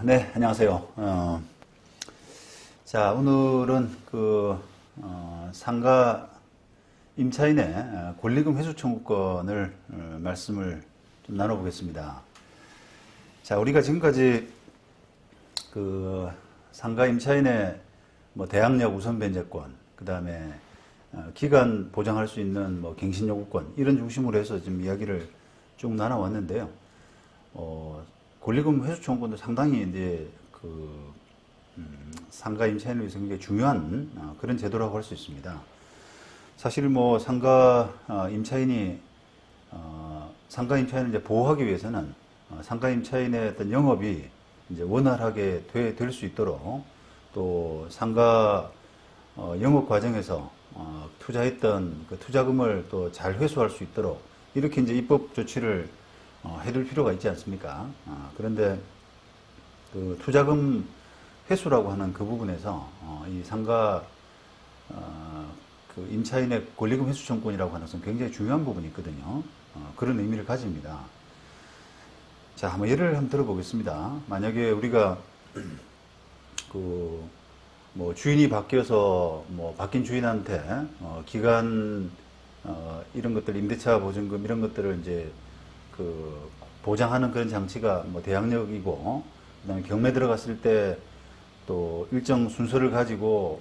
네, 안녕하세요. 자, 오늘은 상가 임차인의 권리금 회수 청구권을 말씀을 좀 나눠보겠습니다. 자, 우리가 지금까지 상가 임차인의 대항력 우선 변제권, 그 다음에 기간 보장할 수 있는 갱신 요구권 이런 중심으로 해서 지금 이야기를 쭉 나눠왔는데요. 권리금 회수 청구권도 상당히 이제 상가 임차인을 위해서 굉장히 중요한 그런 제도라고 할 수 있습니다. 사실 상가 임차인을 이제 보호하기 위해서는 상가 임차인의 어떤 영업이 이제 원활하게 될 수 있도록 또 상가 영업 과정에서 투자했던 그 투자금을 또 잘 회수할 수 있도록 이렇게 이제 입법 조치를 해둘 필요가 있지 않습니까? 그런데 그 투자금 회수라고 하는 그 부분에서 이 상가 그 임차인의 권리금 회수 청구권이라고 하는 것은 굉장히 중요한 부분이 있거든요. 그런 의미를 가집니다. 자, 예를 한번 들어보겠습니다. 만약에 우리가 주인이 바뀌어서 바뀐 주인한테 기간 이런 것들 임대차 보증금 이런 것들을 이제 보장하는 그런 장치가 대항력이고, 그다음에 경매 들어갔을 때 또 일정 순서를 가지고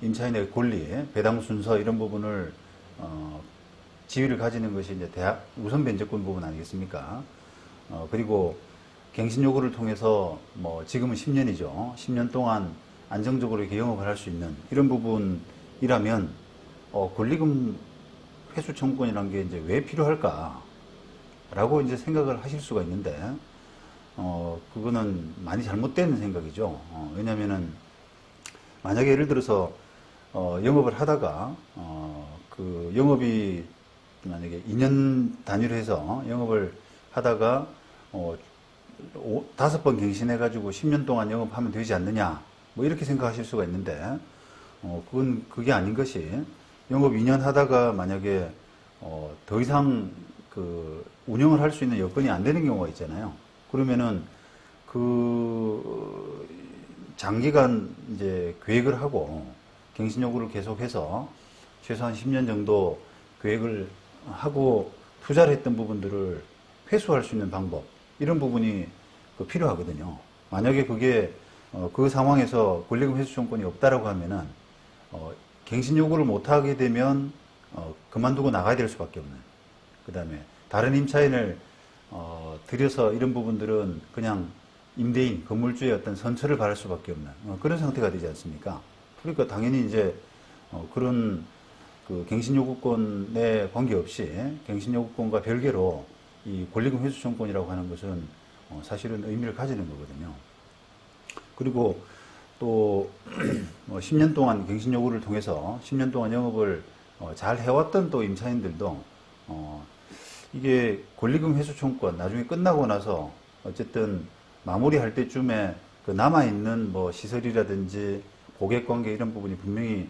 임차인의 권리, 배당 순서 이런 부분을 지위를 가지는 것이 이제 우선 변제권 부분 아니겠습니까? 그리고 갱신 요구를 통해서 지금은 10년이죠. 10년 동안 안정적으로 이렇게 영업을 할 수 있는 이런 부분이라면 권리금 회수 청구권이라는 게 이제 왜 필요할까? 라고 이제 생각을 하실 수가 있는데, 그거는 많이 잘못된 생각이죠. 왜냐면은, 만약에 예를 들어서, 영업을 하다가, 영업이 만약에 2년 단위로 해서 영업을 하다가, 5번 갱신해가지고 10년 동안 영업하면 되지 않느냐, 이렇게 생각하실 수가 있는데, 그게 아닌 것이, 영업 2년 하다가 만약에, 더 이상 운영을 할 수 있는 여건이 안 되는 경우가 있잖아요. 그러면은 장기간 이제 계획을 하고 갱신 요구를 계속해서 최소한 10년 정도 계획을 하고 투자를 했던 부분들을 회수할 수 있는 방법 이런 부분이 필요하거든요. 만약에 그게 그 상황에서 권리금 회수 청구권이 없다라고 하면은 갱신 요구를 못 하게 되면 그만두고 나가야 될 수밖에 없는. 그 다음에 다른 임차인을 들여서 이런 부분들은 그냥 임대인, 건물주의 어떤 선처를 받을 수밖에 없는 그런 상태가 되지 않습니까? 그러니까 당연히 이제 그런 갱신 요구권에 관계없이 갱신 요구권과 별개로 이 권리금 회수 청구권이라고 하는 것은 사실은 의미를 가지는 거거든요. 그리고 또 10년 동안 갱신 요구를 통해서 10년 동안 영업을 잘 해왔던 또 임차인들도 이게 권리금 회수 청구권 나중에 끝나고 나서 어쨌든 마무리할 때쯤에 남아있는 시설이라든지 고객 관계 이런 부분이 분명히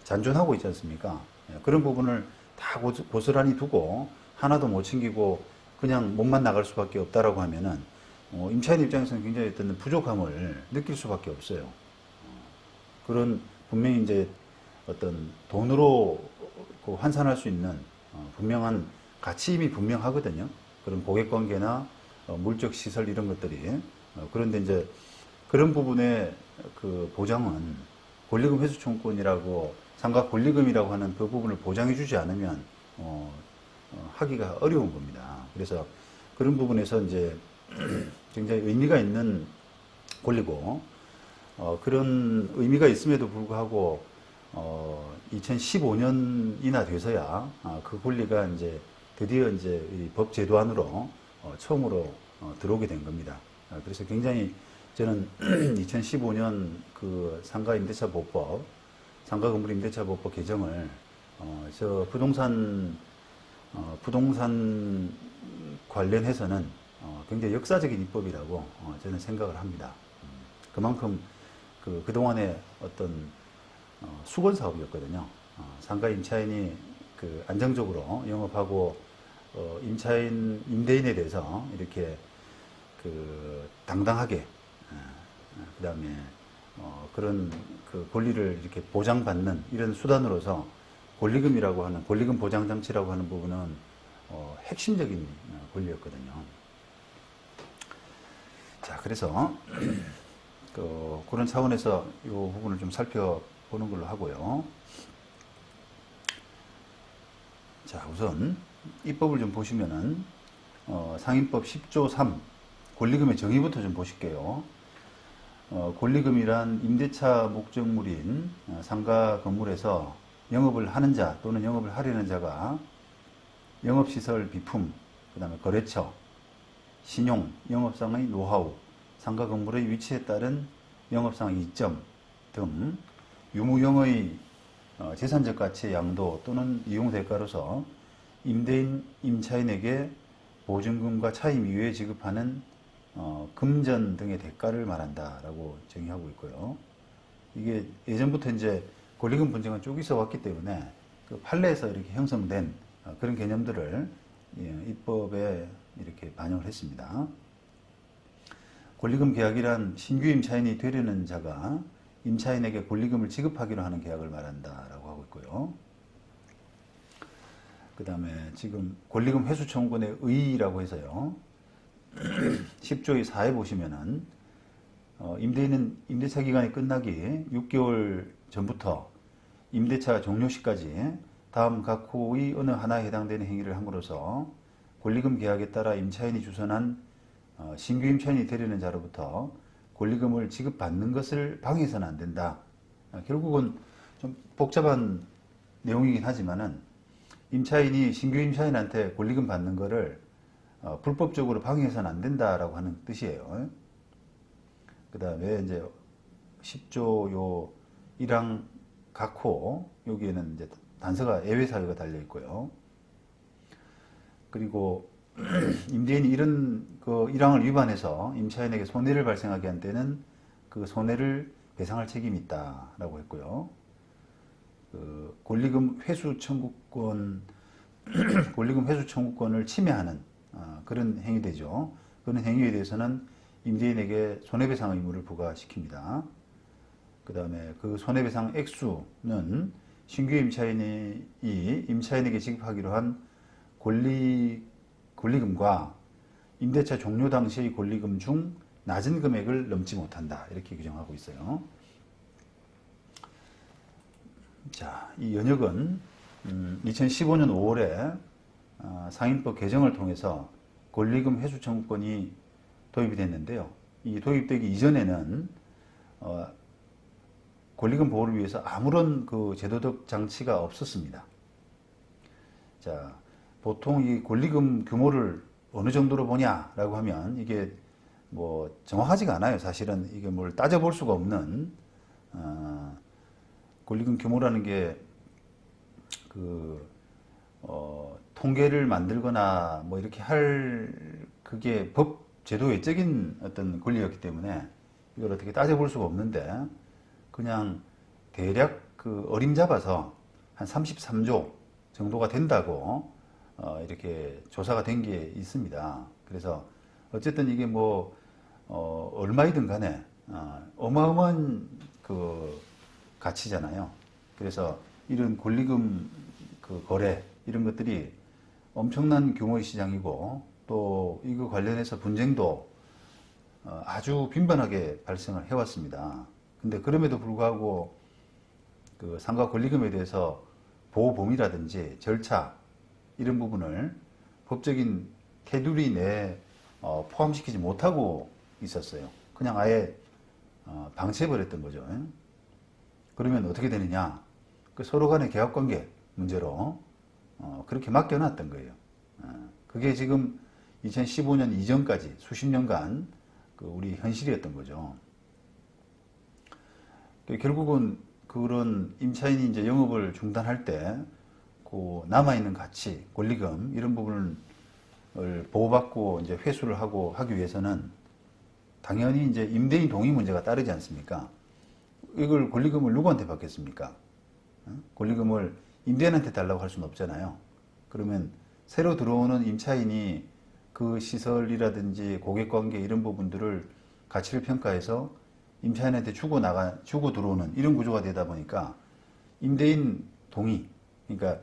잔존하고 있지 않습니까? 그런 부분을 다 고스란히 두고 하나도 못 챙기고 그냥 몸만 나갈 수밖에 없다라고 하면은 임차인 입장에서는 굉장히 어떤 부족함을 느낄 수밖에 없어요. 그런 분명히 이제 어떤 돈으로 환산할 수 있는 분명한 가치임이 분명하거든요. 그런 고객 관계나 물적 시설 이런 것들이. 그런데 이제 그런 부분의 보장은 권리금 회수 청구권이라고 상가 권리금이라고 하는 그 부분을 보장해 주지 않으면 하기가 어려운 겁니다. 그래서 그런 부분에서 이제 굉장히 의미가 있는 권리고 그런 의미가 있음에도 불구하고 2015년이나 돼서야 그 권리가 이제 드디어 이제 이 법 제도안으로 처음으로 들어오게 된 겁니다. 그래서 굉장히 저는 2015년 상가 임대차 보법, 상가 건물 임대차 보법 개정을 저 부동산 관련해서는 굉장히 역사적인 입법이라고 저는 생각을 합니다. 그만큼 그동안의 어떤 수건 사업이었거든요. 상가 임차인이 안정적으로 영업하고 임대인에 대해서 이렇게 당당하게, 그 다음에 그런 그 권리를 이렇게 보장받는 이런 수단으로서 권리금이라고 하는, 권리금 보장장치라고 하는 부분은 핵심적인 권리였거든요. 자, 그래서 그런 차원에서 이 부분을 좀 살펴보는 걸로 하고요. 자, 우선 입법을 좀 보시면은 상임법 10조 3 권리금의 정의부터 좀 보실게요. 권리금이란 임대차 목적물인 상가 건물에서 영업을 하는 자 또는 영업을 하려는 자가 영업시설 비품, 그 다음에 거래처, 신용, 영업상의 노하우, 상가 건물의 위치에 따른 영업상의 이점 등 유무영의 재산적 가치의 양도 또는 이용 대가로서 임대인, 임차인에게 보증금과 차임 이외에 지급하는 금전 등의 대가를 말한다라고 정의하고 있고요. 이게 예전부터 이제 권리금 분쟁은 쭉 있어 왔기 때문에 그 판례에서 이렇게 형성된 그런 개념들을 입법에 이렇게 반영을 했습니다. 권리금 계약이란 신규 임차인이 되려는 자가 임차인에게 권리금을 지급하기로 하는 계약을 말한다라고 하고 있고요. 그 다음에 지금 권리금 회수 청구권의 의의라고 해서요. 10조의 4에 보시면은 임대인은 임대차 기간이 끝나기 6개월 전부터 임대차 종료 시까지 다음 각 호의 어느 하나에 해당되는 행위를 함으로써 권리금 계약에 따라 임차인이 주선한 신규 임차인이 되려는 자로부터 권리금을 지급받는 것을 방해해서는 안 된다. 결국은 좀 복잡한 내용이긴 하지만은 임차인이 신규 임차인한테 권리금 받는 거를 불법적으로 방해해서는 안 된다라고 하는 뜻이에요. 그 다음에 이제 10조 요 1항 각호 여기에는 이제 단서가 예외 사유가 달려 있고요. 그리고 임대인이 이런 그 1항을 위반해서 임차인에게 손해를 발생하게 한 때는 그 손해를 배상할 책임이 있다라고 했고요. 그 권리금 회수 청구권, 권리금 회수 청구권을 침해하는 그런 행위되죠. 그런 행위에 대해서는 임대인에게 손해배상 의무를 부과시킵니다. 그 다음에 그 손해배상 액수는 신규 임차인이 임차인에게 지급하기로 한 권리금과 임대차 종료 당시의 권리금 중 낮은 금액을 넘지 못한다. 이렇게 규정하고 있어요. 자, 이 연역은 2015년 5월에 상임법 개정을 통해서 권리금 회수 청구권이 도입이 됐는데요. 이 도입되기 이전에는 권리금 보호를 위해서 아무런 그 제도적 장치가 없었습니다. 자, 보통 이 권리금 규모를 어느 정도로 보냐라고 하면 이게 뭐 정확하지가 않아요. 사실은 이게 뭘 따져볼 수가 없는 권리금 규모라는 게 통계를 만들거나 뭐 이렇게 할 그게 법 제도 외적인 어떤 권리였기 때문에 이걸 어떻게 따져볼 수가 없는데 그냥 대략 그 어림잡아서 한 33조 정도가 된다고 이렇게 조사가 된 게 있습니다. 그래서 어쨌든 이게 뭐 얼마이든 간에 어마어마한 그 가치잖아요. 그래서 이런 권리금 그 거래 이런 것들이 엄청난 규모의 시장이고 또 이거 관련해서 분쟁도 아주 빈번하게 발생을 해왔습니다. 근데 그럼에도 불구하고 그 상가 권리금에 대해서 보호 범위라든지 절차 이런 부분을 법적인 테두리 내에 포함시키지 못하고 있었어요. 그냥 아예 방치해버렸던 거죠. 그러면 어떻게 되느냐? 그 서로 간의 계약관계 문제로 그렇게 맡겨놨던 거예요. 그게 지금 2015년 이전까지 수십 년간 그 우리 현실이었던 거죠. 결국은 그런 임차인이 이제 영업을 중단할 때 그 남아있는 가치, 권리금 이런 부분을 보호받고 이제 회수를 하기 위해서는 당연히 이제 임대인 동의 문제가 따르지 않습니까? 이걸 권리금을 누구한테 받겠습니까? 권리금을 임대인한테 달라고 할 수는 없잖아요. 그러면 새로 들어오는 임차인이 그 시설이라든지 고객관계 이런 부분들을 가치를 평가해서 임차인한테 주고 들어오는 이런 구조가 되다 보니까 임대인 동의, 그러니까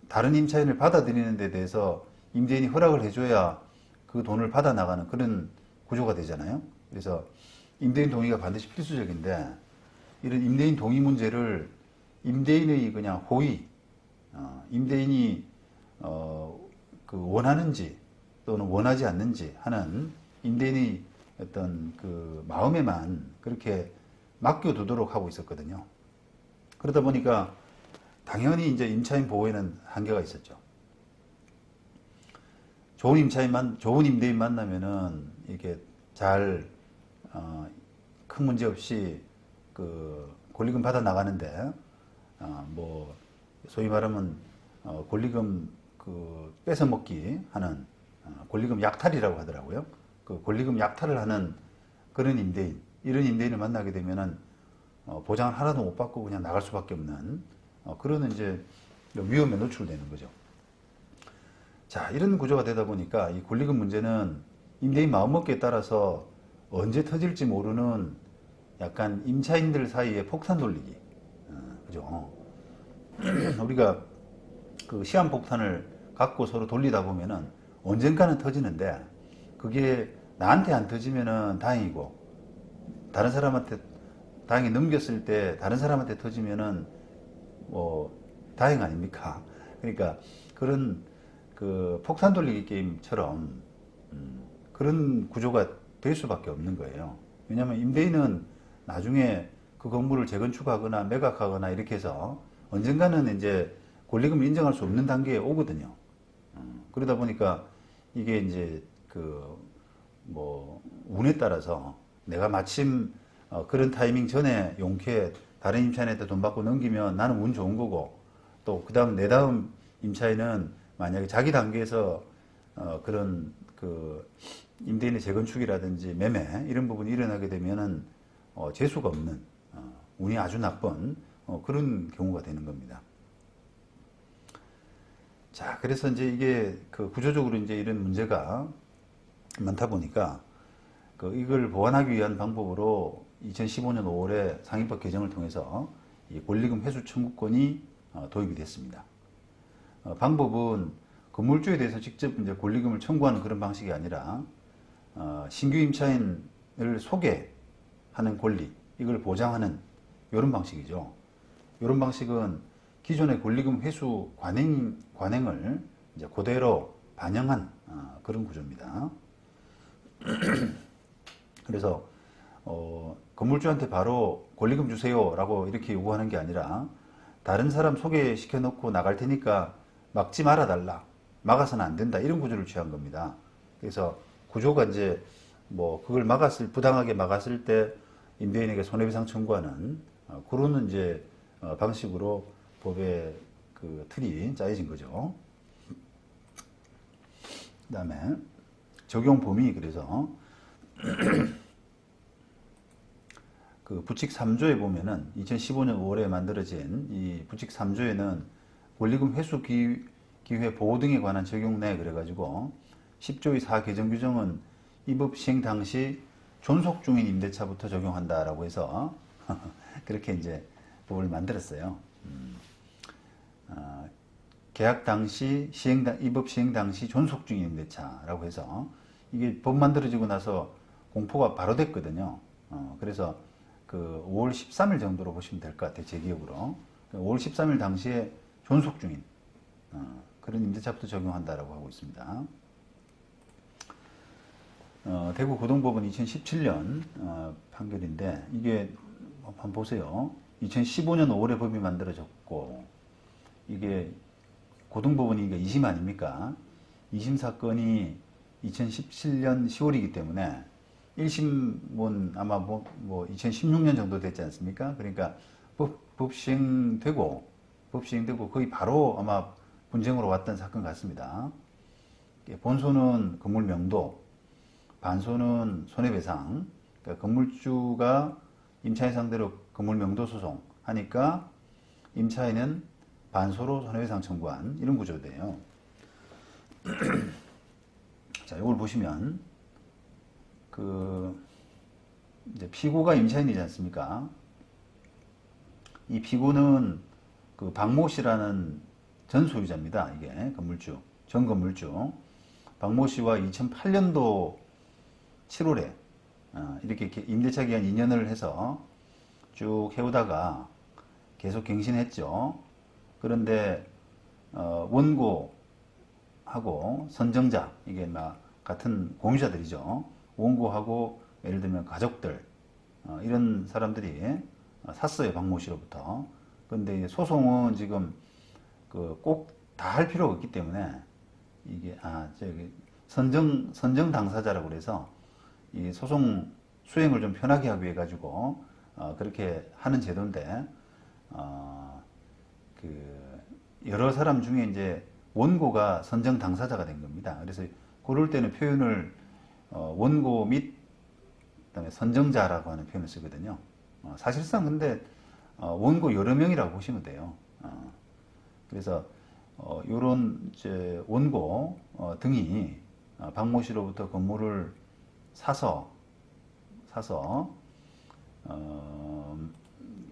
다른 임차인을 받아들이는 데 대해서 임대인이 허락을 해줘야 그 돈을 받아 나가는 그런 구조가 되잖아요. 그래서 임대인 동의가 반드시 필수적인데 이런 임대인 동의 문제를 임대인의 그냥 호의, 임대인이 그 원하는지 또는 원하지 않는지 하는 임대인의 어떤 그 마음에만 그렇게 맡겨두도록 하고 있었거든요. 그러다 보니까 당연히 이제 임차인 보호에는 한계가 있었죠. 좋은 임대인 만나면은 이게 잘, 큰 문제 없이 그 권리금 받아 나가는데, 뭐, 소위 말하면, 권리금 그 뺏어먹기 하는, 권리금 약탈이라고 하더라고요. 그 권리금 약탈을 하는 그런 임대인, 이런 임대인을 만나게 되면은, 보장을 하나도 못 받고 그냥 나갈 수밖에 없는, 그런 이제 위험에 노출되는 거죠. 자, 이런 구조가 되다 보니까 이 권리금 문제는 임대인 마음먹기에 따라서 언제 터질지 모르는 약간 임차인들 사이에 폭탄 돌리기. 그죠? 우리가 그 시한폭탄을 갖고 서로 돌리다 보면은 언젠가는 터지는데 그게 나한테 안 터지면은 다행이고 다른 사람한테 다행히 넘겼을 때 다른 사람한테 터지면은 뭐 다행 아닙니까? 그러니까 그런 그 폭탄 돌리기 게임처럼 그런 구조가 될 수밖에 없는 거예요. 왜냐하면 임대인은 나중에 그 건물을 재건축하거나 매각하거나 이렇게 해서 언젠가는 이제 권리금을 인정할 수 없는 단계에 오거든요. 그러다 보니까 이게 이제 그 뭐 운에 따라서 내가 마침 그런 타이밍 전에 용케 다른 임차인한테 돈 받고 넘기면 나는 운 좋은 거고 또 그다음 내 다음 임차인은 만약에 자기 단계에서 그런 그 임대인의 재건축이라든지 매매 이런 부분이 일어나게 되면은 재수가 없는 운이 아주 나쁜 그런 경우가 되는 겁니다. 자, 그래서 이제 이게 그 구조적으로 이제 이런 문제가 많다 보니까 이걸 보완하기 위한 방법으로 2015년 5월에 상임법 개정을 통해서 이 권리금 회수 청구권이 도입이 됐습니다. 방법은 건물주에 대해서 직접 이제 권리금을 청구하는 그런 방식이 아니라 신규 임차인을 소개하는 권리 이걸 보장하는 이런 방식이죠. 이런 방식은 기존의 권리금 회수 관행을 이제 그대로 반영한 그런 구조입니다. 그래서 건물주한테 바로 권리금 주세요라고 이렇게 요구하는 게 아니라 다른 사람 소개시켜 놓고 나갈 테니까 막지 말아 달라. 막아서는 안 된다. 이런 구조를 취한 겁니다. 그래서 구조가 이제 뭐 그걸 부당하게 막았을 때 임대인에게 손해배상 청구하는 그런 이제 방식으로 법의 그 틀이 짜여진 거죠. 그다음에 적용 범위 그래서 그 부칙 3조에 보면은 2015년 5월에 만들어진 이 부칙 3조에는 권리금 회수 기회 보호 등에 관한 적용내 그래가지고 10조의 4 개정 규정은 이 법 시행 당시 존속 중인 임대차부터 적용한다라고 해서 그렇게 이제 법을 만들었어요. 계약 당시 이 법 시행 당시 존속 중인 임대차라고 해서 이게 법 만들어지고 나서 공포가 바로 됐거든요. 그래서 그 5월 13일 정도로 보시면 될 것 같아요. 제 기억으로. 5월 13일 당시에 존속 중인 그런 임대차부터 적용한다라고 하고 있습니다. 대구 고등법원 2017년 판결인데 이게 한번 보세요. 2015년 5월에 법이 만들어졌고 이게 고등법원이 이게 2심 아닙니까? 2심 사건이 2017년 10월이기 때문에 1심은 아마 뭐 2016년 정도 됐지 않습니까? 그러니까 법 시행되고 거의 바로 아마 분쟁으로 왔던 사건 같습니다. 본소는 건물 명도, 반소는 손해배상. 그러니까 건물주가 임차인 상대로 건물 명도 소송 하니까 임차인은 반소로 손해배상 청구한 이런 구조돼요. 자, 이걸 보시면 이제 피고가 임차인이지 않습니까? 이 피고는 그 박모 씨라는 전 소유자입니다. 이게 건물주, 전 건물주. 박모 씨와 2008년도 7월에 이렇게 임대차 기간 2년을 해서 쭉 해오다가 계속 갱신했죠. 그런데 원고하고 선정자, 이게 막 같은 공유자들이죠. 원고하고 예를 들면 가족들 이런 사람들이 샀어요, 박모 씨로부터. 근데 소송은 지금 꼭 다 할 필요가 없기 때문에 이게 저기 선정 당사자라고 그래서 이 소송 수행을 좀 편하게 하기 위해 가지고 그렇게 하는 제도인데 여러 사람 중에 이제 원고가 선정 당사자가 된 겁니다. 그래서 그럴 때는 표현을 원고 및 그다음에 선정자라고 하는 표현을 쓰거든요. 사실상 근데 원고 여러 명이라고 보시면 돼요. 그래서 요런 이제 원고 등이 박모 씨로부터 건물을 사서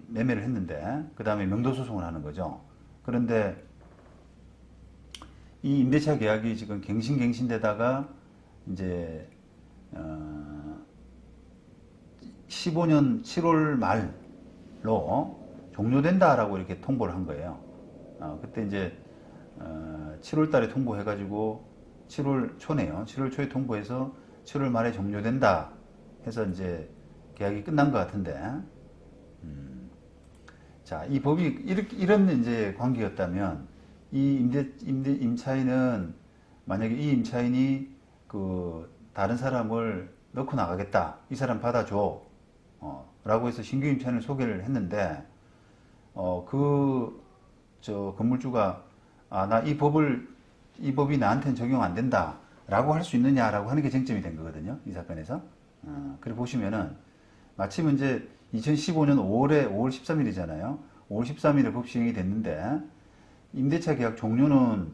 매매를 했는데 그 다음에 명도소송을 하는 거죠. 그런데 이 임대차 계약이 지금 갱신되다가 이제 15년 7월 말로 종료된다라고 이렇게 통보를 한 거예요. 그때 이제 7월 달에 통보해가지고 7월 초네요. 7월 초에 통보해서 7월 말에 종료된다 해서 이제 계약이 끝난 것 같은데, 자, 이 법이 이런 이제 관계였다면 이 임차인은 만약에 이 임차인이 다른 사람을 넣고 나가겠다, 이 사람 받아줘 라고 해서 신규 임차인을 소개를 했는데 건물주가 나 이 법이 나한테는 적용 안 된다 라고 할 수 있느냐라고 하는 게 쟁점이 된 거거든요, 이 사건에서. 그래 보시면은 마침 이제 2015년 5월 13일이잖아요. 5월 13일에 법 시행이 됐는데 임대차 계약 종료는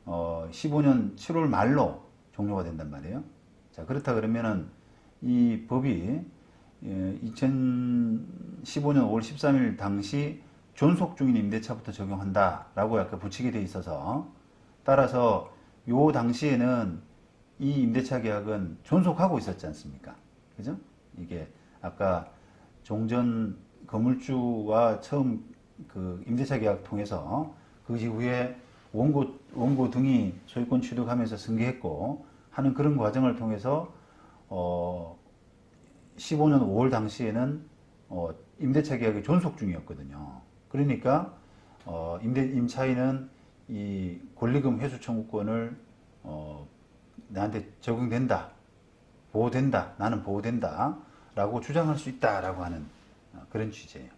15년 7월 말로 종료가 된단 말이에요. 자, 그렇다 그러면은 이 법이 2015년 5월 13일 당시 존속 중인 임대차부터 적용한다라고 아까 붙이게 돼 있어서, 따라서 요 당시에는 이 임대차 계약은 존속하고 있었지 않습니까? 그죠? 이게 아까 종전 건물주와 처음 임대차 계약 통해서 그 이후에 원고 등이 소유권 취득하면서 승계했고 하는 그런 과정을 통해서 15년 5월 당시에는 임대차 계약이 존속 중이었거든요. 그러니까 임차인은 이 권리금 회수 청구권을 나한테 적용된다, 보호된다, 나는 보호된다 라고 주장할 수 있다라고 하는 그런 취지예요.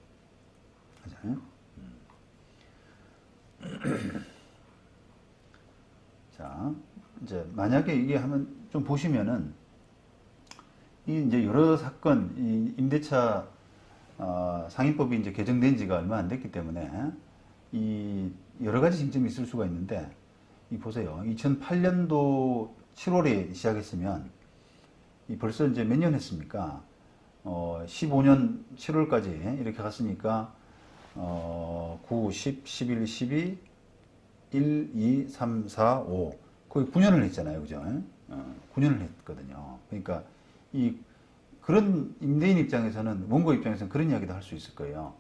맞아요? 자, 이제 만약에 이게 하면 좀 보시면은 이 이제 여러 사건, 이 임대차 상인법이 이제 개정된 지가 얼마 안 됐기 때문에 이 여러 가지 쟁점이 있을 수가 있는데, 이 보세요. 2008년도 7월에 시작했으면 이 벌써 이제 몇 년 했습니까? 15년 7월까지 이렇게 갔으니까 9, 10, 11, 12, 1, 2, 3, 4, 5 거의 9년을 했잖아요. 그죠? 9년을 했거든요. 그러니까 그런 임대인 입장에서는, 원고 입장에서는 그런 이야기도 할 수 있을 거예요.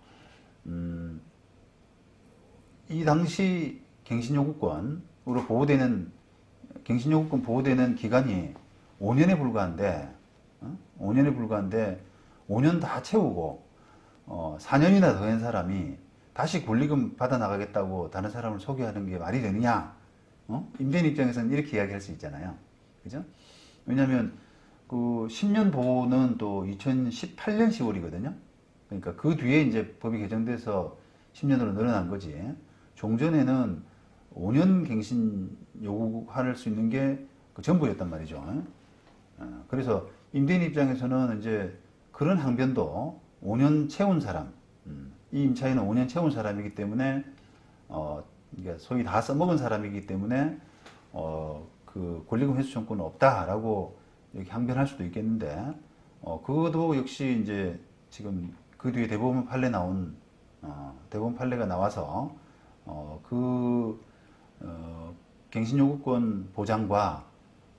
이 당시 갱신요구권 보호되는 기간이 5년에 불과한데 5년 다 채우고 4년이나 더 한 사람이 다시 권리금 받아 나가겠다고 다른 사람을 소개하는 게 말이 되느냐? 임대인 입장에서는 이렇게 이야기할 수 있잖아요. 그죠? 왜냐하면 10년 보호는 또 2018년 10월이거든요. 그러니까 그 뒤에 이제 법이 개정돼서 10년으로 늘어난 거지. 종전에는 5년 갱신 요구할 수 있는 게 전부였단 말이죠. 그래서 임대인 입장에서는 이제 그런 항변도 5년 채운 사람, 이 임차인은 5년 채운 사람이기 때문에, 소위 다 써먹은 사람이기 때문에, 그 권리금 회수 청구는 없다라고 이렇게 항변할 수도 있겠는데, 그것도 역시 이제 지금 그 뒤에 대법원 판례 대법원 판례가 나와서, 갱신요구권 보장과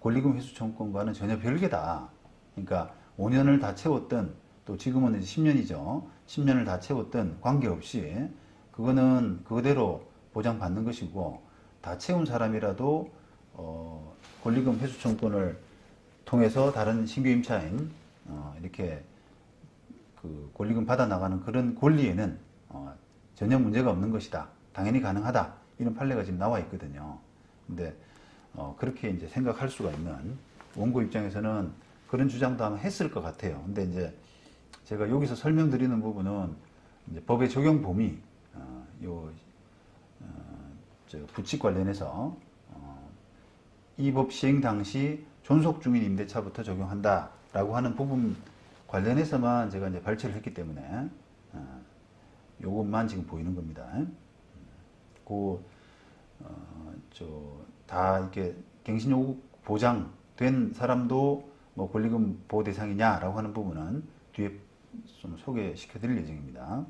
권리금 회수 청구권과는 전혀 별개다. 그러니까 5년을 다 채웠든 또 지금은 이제 10년이죠. 10년을 다 채웠든 관계없이 그거는 그대로 보장받는 것이고, 다 채운 사람이라도 권리금 회수 청구권을 통해서 다른 신규 임차인 이렇게 그 권리금 받아 나가는 그런 권리에는 전혀 문제가 없는 것이다. 당연히 가능하다. 이런 판례가 지금 나와 있거든요. 근데 그렇게 이제 생각할 수가 있는 원고 입장에서는 그런 주장도 아마 했을 것 같아요. 근데 이제 제가 여기서 설명드리는 부분은 이제 법의 적용 범위, 부칙 관련해서 이 법 시행 당시 존속 중인 임대차부터 적용한다라고 하는 부분 관련해서만 제가 이제 발췌를 했기 때문에 요것만 지금 보이는 겁니다. 다 이렇게 갱신요구 보장된 사람도 뭐 권리금 보호 대상이냐라고 하는 부분은 뒤에 좀 소개시켜 드릴 예정입니다.